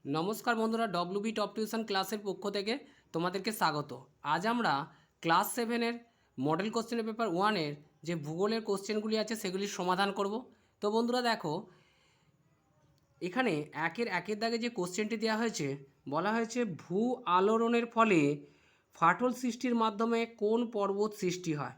নমস্কার বন্ধুরা, WB top tuition ক্লাসের পক্ষ থেকে তোমাদেরকে স্বাগত। আজ আমরা ক্লাস 7-এর মডেল কোশ্চেনের পেপার 1-এর যে ভূগোলের কোশ্চেনগুলি আছে সেগুলির সমাধান করব। তো বন্ধুরা দেখো, এখানে একের দাগে যে কোশ্চেনটি দেওয়া হয়েছে, বলা হয়েছে ভূ আলোড়নের ফলে ফাটল সৃষ্টির মাধ্যমে কোন পর্বত সৃষ্টি হয়।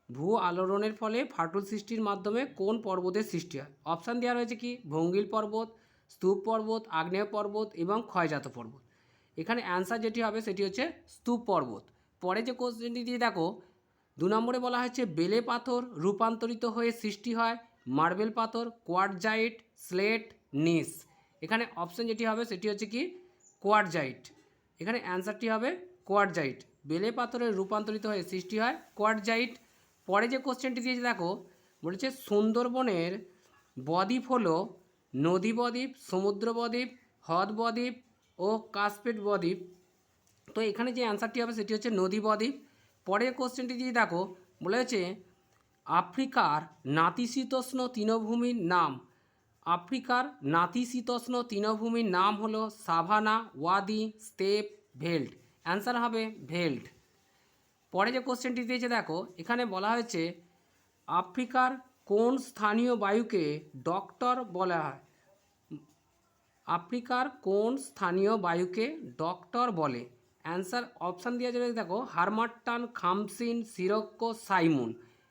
ভূ আলোড়নের ফলে ফাটল সৃষ্টির মাধ্যমে কোন পর্বতের সৃষ্টি হয়। অপশান দেওয়া রয়েছে কি ভঙ্গিল পর্বত, স্তূপ পর্বত, আগ্নেয় পর্বত এবং ক্ষয়জাত পর্বত। এখানে অ্যান্সার যেটি হবে সেটি হচ্ছে স্তূপ পর্বত। পরে যে কোশ্চেনটি দিয়ে দেখো, 2 নম্বরে বলা হয়েছে বেলে পাথর রূপান্তরিত হয়ে সৃষ্টি হয় মার্বেল পাথর, কোয়ার্টজাইট, স্লেট, নিস। এখানে অপশন যেটি হবে সেটি হচ্ছে কি কোয়ার্টজাইট। এখানে অ্যান্সারটি হবে কোয়ার্টজাইট। বেলে পাথরের রূপান্তরিত হয়ে সৃষ্টি হয় কোয়ার্টজাইট। পরে যে কোশ্চেনটি দিয়েছে দেখো, বলেছে সুন্দরবনের বদ্বীপ হলো নদী বদ্বীপ, সমুদ্র বদ্বীপ, হ্রদ বদ্বীপ ও কাসপেট বদ্বীপ। তো এখানে যে অ্যান্সারটি হবে সেটি হচ্ছে নদী বদ্বীপ। পরের কোশ্চেনটি দিয়ে দেখো, বলেছে আফ্রিকার নাতিশীতোষ্ণ তৃণভূমির নাম। আফ্রিকার নাতিশীতোষ্ণ তৃণভূমির নাম হলো সাভানা, ওয়াদি, স্টেপ, ভেল্ট। অ্যান্সার হবে ভেল্ট। পরে যে কোশ্চেনটি দিয়েছে দেখো, এখানে বলা হয়েছে আফ্রিকার কোন স্থানীয় বায়ুকে ডক্টর বলা হয়। আফ্রিকার কোন স্থানীয় বায়ুকে ডক্টর বলে। অ্যান্সার অপশান দিয়ে যাবে দেখো, হারমাট্টান, খামসিন, সিরক্কো, সাইমুন।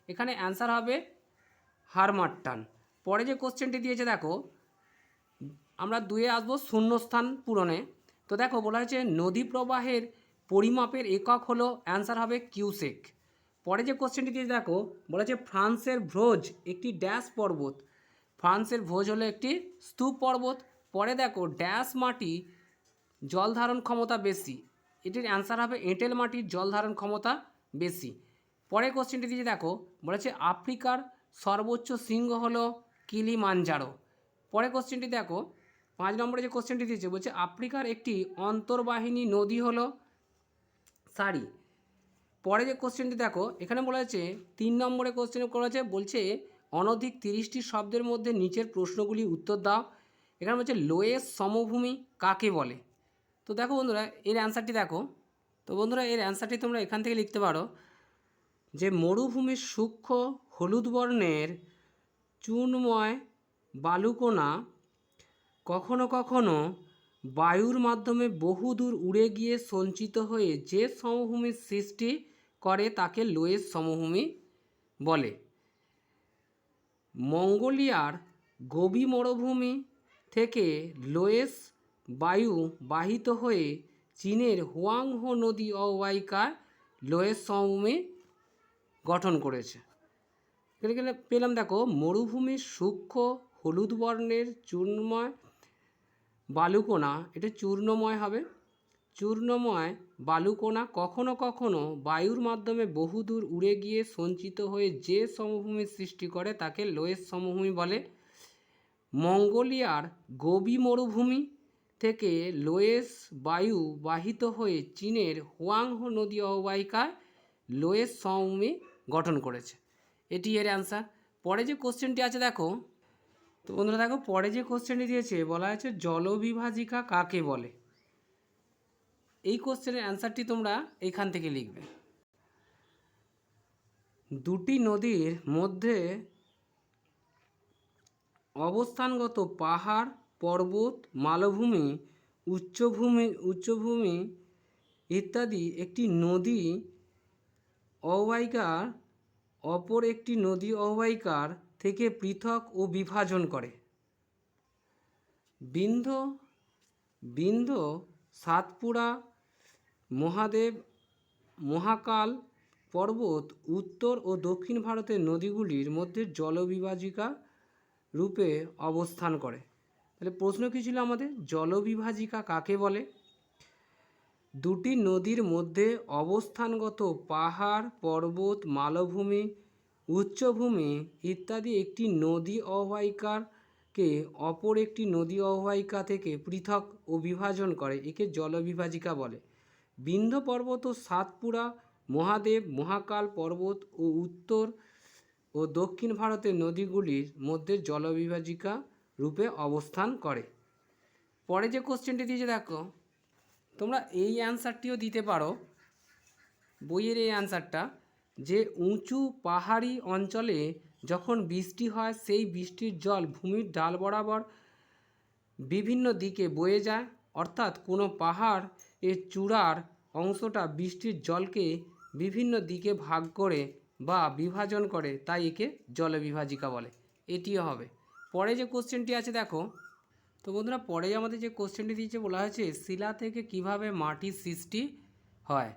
এখানে অ্যান্সার হবে হারমাট্টান। পরে যে কোশ্চেনটি দিয়েছে দেখো, আমরা 2-এ আসবো শূন্যস্থান পূরণে। তো দেখো বলা হয়েছে নদী প্রবাহের পরিমাপের একক হলো, অ্যান্সার হবে কিউসেক। পরে যে কোশ্চেনটি দিয়েছে দেখো, বলা হয়েছে ফ্রান্সের ভ্রোজ একটি ড্যাশ পর্বত। ফ্রান্সের ভোজ হলো একটি স্তূপ পর্বত। পরে দেখো ড্যাশ মাটি জল ধারণ ক্ষমতা বেশি। এটির অ্যান্সার হবে এঁটেল মাটির জল ধারণ ক্ষমতা বেশি। পরে কোশ্চেনটি দিয়ে দেখো, বলেছে আফ্রিকার সর্বোচ্চ শৃঙ্গ হলো কিলিমাঞ্জারো। পরে কোশ্চেনটি দেখো, 5 নম্বরে যে কোশ্চেনটি দিয়েছে, বলছে আফ্রিকার একটি অন্তর্বাহিনী নদী হলো সারি। পরে যে কোশ্চেনটি দেখো, এখানে বলা হয়েছে 3 নম্বরে কোশ্চেন করা আছে, বলছে অনধিক 30টি শব্দের মধ্যে নিচের প্রশ্নগুলি উত্তর দাও। এখানে বলছে লোয়েস সমভূমি কাকে বলে। তো দেখো বন্ধুরা, এর অ্যান্সারটি দেখো। তো বন্ধুরা, এর অ্যান্সারটি তোমরা এখান থেকে লিখতে পারো যে মরুভূমির সূক্ষ্ম হলুদ বর্ণের চূর্ণময় বালুকণা কখনো কখনো বায়ুর মাধ্যমে বহুদূর উড়ে গিয়ে সঞ্চিত হয়ে যে সমভূমির সৃষ্টি করে তাকে লোয়েস সমভূমি বলে। মঙ্গোলিয়ার গোবি মরুভূমি থেকে লোয়েস বায়ু বাহিত হয়ে চীনের হুয়াংহো নদী অববাহিকায় লোয়েস সমভূমি গঠন করেছে। এখানে পেলাম দেখো, মরুভূমির সূক্ষ্ম হলুদ বর্ণের চূর্ণময় বালুকণা, এটা চূর্ণময় হবে। চূর্ণময় বালুকণা কখনো কখনো বায়ুর মাধ্যমে বহুদূর উড়ে গিয়ে সঞ্চিত হয়ে যে সমভূমির সৃষ্টি করে তাকে লোয়েস সমভূমি বলে। মঙ্গোলিয়ার গোবি মরুভূমি থেকে লোয়েস বায়ু বাহিত হয়ে চীনের হুয়াংহো নদী অববাহিকায় লোয়েস সমভূমি গঠন করেছে। এটি এর অ্যান্সার। পরে যে কোশ্চেনটি আছে দেখো, তো বন্ধুরা দেখো, পরে যে কোশ্চেনটি দিয়েছে, বলা আছে জলবিভাজিকা কাকে বলে। এই কোশ্চেনের অ্যান্সারটি তোমরা এইখান থেকে লিখবে। দুটি নদীর মধ্যে অবস্থানগত পাহাড়, পর্বত, মালভূমি, উচ্চভূমি ইত্যাদি একটি নদী অববাহিকার অপর একটি নদী অববাহিকার থেকে পৃথক ও বিভাজন করে। বিন্ধ্য, সাতপুরা, মহাদেব, মহাকাল পর্বত উত্তর ও দক্ষিণ ভারতের নদীগুলির মধ্যে জলবিভাজিকা রূপে অবস্থান করে। তাহলে প্রশ্ন কী ছিল আমাদের, জলবিভাজিকা কাকে বলে। দুটি নদীর মধ্যে অবস্থানগত পাহাড়, পর্বত, মালভূমি, উচ্চভূমি ইত্যাদি একটি নদী অববাহিকাকে অপর একটি নদী অববাহিকা থেকে পৃথক ও বিভাজন করে, একে জলবিভাজিকা বলে। বিন্ধ্য পর্বত ও সাতপুরা, মহাদেব, মহাকাল পর্বত ও উত্তর ও দক্ষিণ ভারতের নদীগুলির মধ্যে জলবিভাজিকা রূপে অবস্থান করে। পরে যে কোশ্চেনটি দিয়েছে দেখো, তোমরা এই অ্যান্সারটিও দিতে পারো, বইয়ের এই অ্যান্সারটা, যে উঁচু পাহাড়ি অঞ্চলে যখন বৃষ্টি হয় সেই বৃষ্টির জল ভূমির ডাল বরাবর বিভিন্ন দিকে বয়ে যায়, অর্থাৎ কোনো পাহাড় এর চূড়ার অংশটা বৃষ্টির জলকে বিভিন্ন দিকে ভাগ করে বা বিভাজন করে, তাই একে জলবিভাজিকা বলে। এটিও হবে। পরে যে কোশ্চেনটি আছে দেখো, তো বন্ধুরা পরে আমাদের যে কোশ্চেনটি দিয়েছে বলা হয়েছে শিলা থেকে কিভাবে মাটির সৃষ্টি হয়।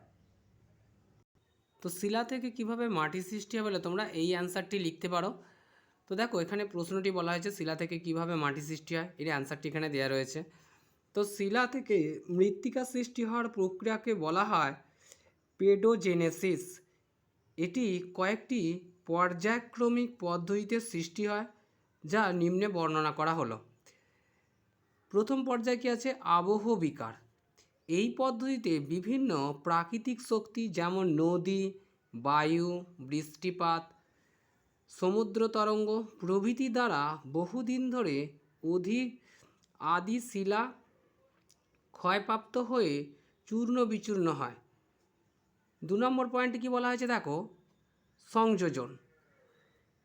তো শিলা থেকে কিভাবে মাটির সৃষ্টি হবে তোমরা এই অ্যান্সারটি লিখতে পারো। তো দেখো এখানে প্রশ্নটি বলা হয়েছে শিলা থেকে কিভাবে মাটি সৃষ্টি হয়, এর অ্যান্সারটি এখানে দেওয়া রয়েছে। তো শিলা থেকে মৃত্তিকা সৃষ্টি হওয়ার প্রক্রিয়াকে বলা হয় পেডোজেনেসিস। এটি কয়েকটি পর্যায়ক্রমিক পদ্ধতিতে সৃষ্টি হয়, যা নিম্নে বর্ণনা করা হলো। প্রথম পর্যায়ে কী আছে, আবহ বিকার। এই পদ্ধতিতে বিভিন্ন প্রাকৃতিক শক্তি যেমন নদী, বায়ু, বৃষ্টিপাত, সমুদ্র তরঙ্গ প্রভৃতি দ্বারা বহুদিন ধরে আদি শিলা ক্ষয়প্রাপ্ত হয়ে চূর্ণ বিচূর্ণ হয়। 2 নম্বর পয়েন্টে কী বলা হয়েছে দেখো, সংযোজন।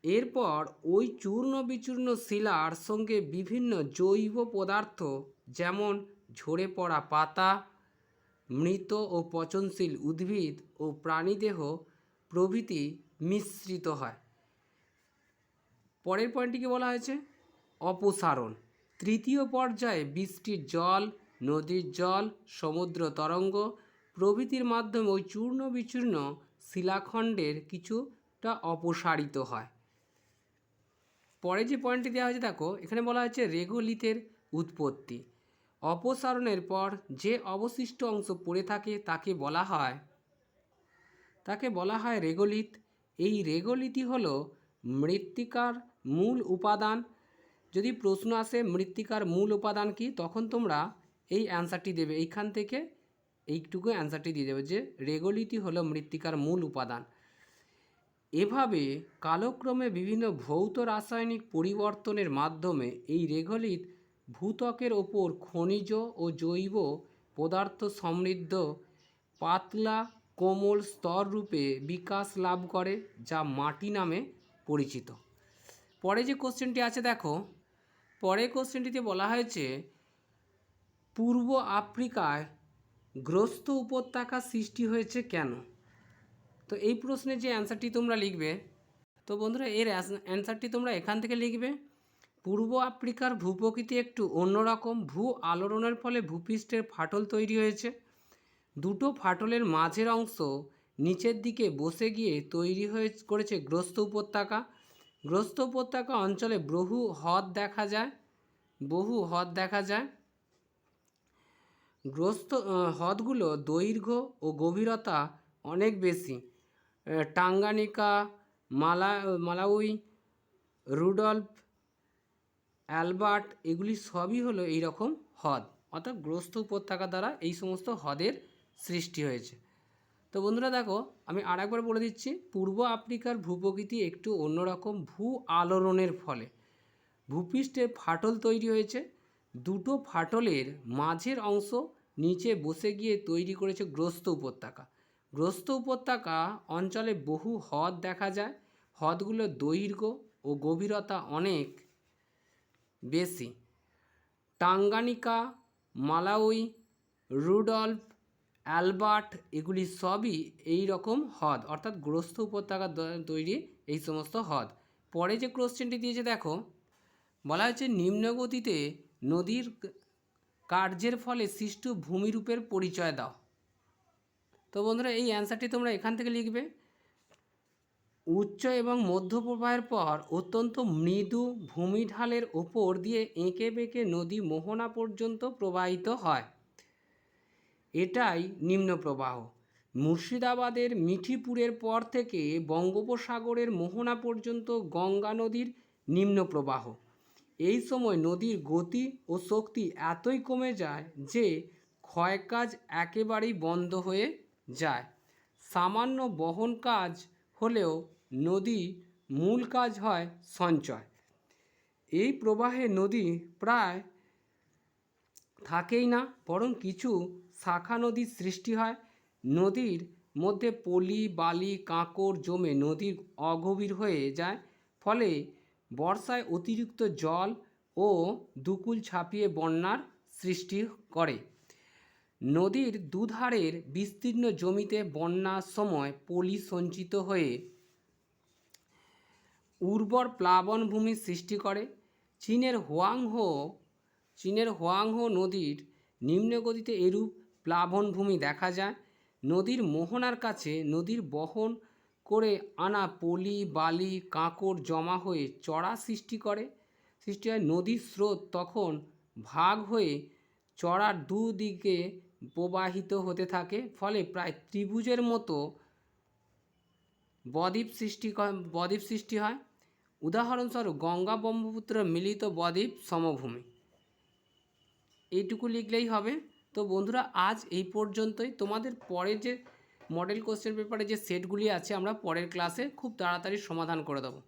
এরপর ওই চূর্ণ বিচূর্ণ শিলার সঙ্গে বিভিন্ন জৈব পদার্থ যেমন ঝরে পড়া পাতা, মৃত ও পচনশীল উদ্ভিদ ও প্রাণীদেহ প্রভৃতি মিশ্রিত হয়। পরের পয়েন্টটিকে বলা হয়েছে অপসারণ। তৃতীয় পর্যায়ে বৃষ্টির জল, নদীর জল, সমুদ্র তরঙ্গ প্রভৃতির মাধ্যমে ওই চূর্ণ বিচূর্ণ শিলাখণ্ডের কিছুটা অপসারিত হয়। পরে যে পয়েন্টটি দেওয়া হয়েছে দেখো, এখানে বলা হয়েছে রেগোলিথের উৎপত্তি। অপসারণের পর যে অবশিষ্ট অংশ পড়ে থাকে তাকে বলা হয় রেগোলিথ। এই রেগোলিথই হলো মৃত্তিকার মূল উপাদান। যদি প্রশ্ন আসে মৃত্তিকার মূল উপাদান কি, তখন তোমরা এই অ্যান্সারটি দেবে, এইখান থেকে এইটুকু অ্যান্সারটি দিয়ে দেবে যে রেগোলিথই হলো মৃত্তিকার মূল উপাদান। এভাবে কালক্রমে বিভিন্ন ভৌত রাসায়নিক পরিবর্তনের মাধ্যমে এই রেগোলিথ ভূত্বকের ওপর খনিজ ও জৈব পদার্থ সমৃদ্ধ পাতলা কোমল স্তর রূপে বিকাশ লাভ করে, যা মাটি নামে পরিচিত। পরে যে কোশ্চেনটি আছে দেখো, পরের কোশ্চেনটিতে বলা হয়েছে পূর্ব আফ্রিকায় গ্রস্ত উপত্যকা সৃষ্টি হয়েছে কেন। তো এই প্রশ্নের যে অ্যান্সারটি তোমরা লিখবে, তো বন্ধুরা এর অ্যান্সারটি তোমরা এখান থেকে লিখবে। পূর্ব আফ্রিকার ভূপ্রকৃতি একটু অন্যরকম। ভূ আলোড়নের ফলে ভূপৃষ্ঠের ফাটল তৈরি হয়েছে। দুটো ফাটলের মাঝের অংশ নিচের দিকে বসে গিয়ে তৈরি করেছে গ্রস্ত উপত্যকা। গ্রস্ত উপত্যকা অঞ্চলে বহু হ্রদ দেখা যায়। গ্রস্ত হ্রদগুলো দৈর্ঘ্য ও গভীরতা অনেক বেশি। টাঙ্গানিকা, মালাউই, রুডলফ, অ্যালবার্ট এগুলি সবই হলো এই রকম হ্রদ, অর্থাৎ গ্রস্ত উপত্যকা দ্বারা এই সমস্ত হ্রদের সৃষ্টি হয়েছে। তো বন্ধুরা দেখো আমি আরেকবার বলে দিচ্ছি, পূর্ব আফ্রিকার ভূপ্রকৃতি একটু অন্যরকম। ভূ আলোড়নের ফলে ভূপৃষ্ঠের ফাটল তৈরি হয়েছে। দুটো ফাটলের মাঝের অংশ নিচে বসে গিয়ে তৈরি করেছে গ্রস্ত উপত্যকা। গ্রস্ত উপত্যকা অঞ্চলে বহু হ্রদ দেখা যায়। হ্রদগুলোর দৈর্ঘ্য ও গভীরতা অনেক বেশি। টাঙ্গানিকা, মালাউই, রুডলফ, অ্যালবার্ট এগুলি সবই এই রকম হ্রদ, অর্থাৎ গ্রস্ত উপত্যকা তৈরি এই সমস্ত হ্রদ। পরে যে কোশ্চেনটি দিয়েছে দেখো, বলা হয়েছে নিম্নগতিতে নদীর কার্যের ফলে সৃষ্ট ভূমিরূপের পরিচয় দাও। তো বন্ধুরা এই অ্যান্সারটি তোমরা এখান থেকে লিখবে। উচ্চ এবং মধ্য প্রবাহের পর অত্যন্ত মৃদু ভূমিঢালের ওপর দিয়ে এঁকে বেঁকে নদী মোহনা পর্যন্ত প্রবাহিত হয়, এটাই নিম্ন প্রবাহ। মুর্শিদাবাদের মিঠিপুরের পর থেকে বঙ্গোপসাগরের মোহনা পর্যন্ত গঙ্গা নদীর নিম্ন প্রবাহ। এই সময় নদীর গতি ও শক্তি এতই কমে যায় যে ক্ষয়কাজ একেবারেই বন্ধ হয়ে যায়। সামান্য বহন কাজ হলেও নদী মূল কাজ হয় সঞ্চয়। এই প্রবাহে নদী প্রায় থাকেই না, বরং কিছু শাখা নদীর সৃষ্টি হয়। নদীর মধ্যে পলি বালি কাঁকড় জমে নদীর অগভীর হয়ে যায়, ফলে বর্ষায় অতিরিক্ত জল ও দুকুল ছাপিয়ে বন্যার সৃষ্টি করে। নদীর দুধারের বিস্তীর্ণ জমিতে বন্যার সময় পলি সঞ্চিত হয়ে উর্বর প্লাবনভূমির সৃষ্টি করে। চীনের হোয়াংহো নদীর নিম্নগতিতে এরূপ প্লাবনভূমি দেখা যায়। নদীর মোহনার কাছে নদীর বহন করে আনা পলি বালি কাঁকড় জমা হয়ে চড়া সৃষ্টি হয়। নদীর স্রোত তখন ভাগ হয়ে চড়ার দুদিকে প্রবাহিত হতে থাকে, ফলে প্রায় ত্রিভুজের মতো বদ্বীপ সৃষ্টি হয়। উদাহরণস্বরূপ গঙ্গা ব্রহ্মপুত্র মিলিত বদ্বীপ সমভূমি। এইটুকু লিখলেই হবে। তো বন্ধুরা, আজ এই পর্যন্তই। তোমাদের পরের যে মডেল কোশ্চেন পেপারে যে সেটগুলি আছে আমরা পরের ক্লাসে খুব তাড়াতাড়ি সমাধান করে দেবো।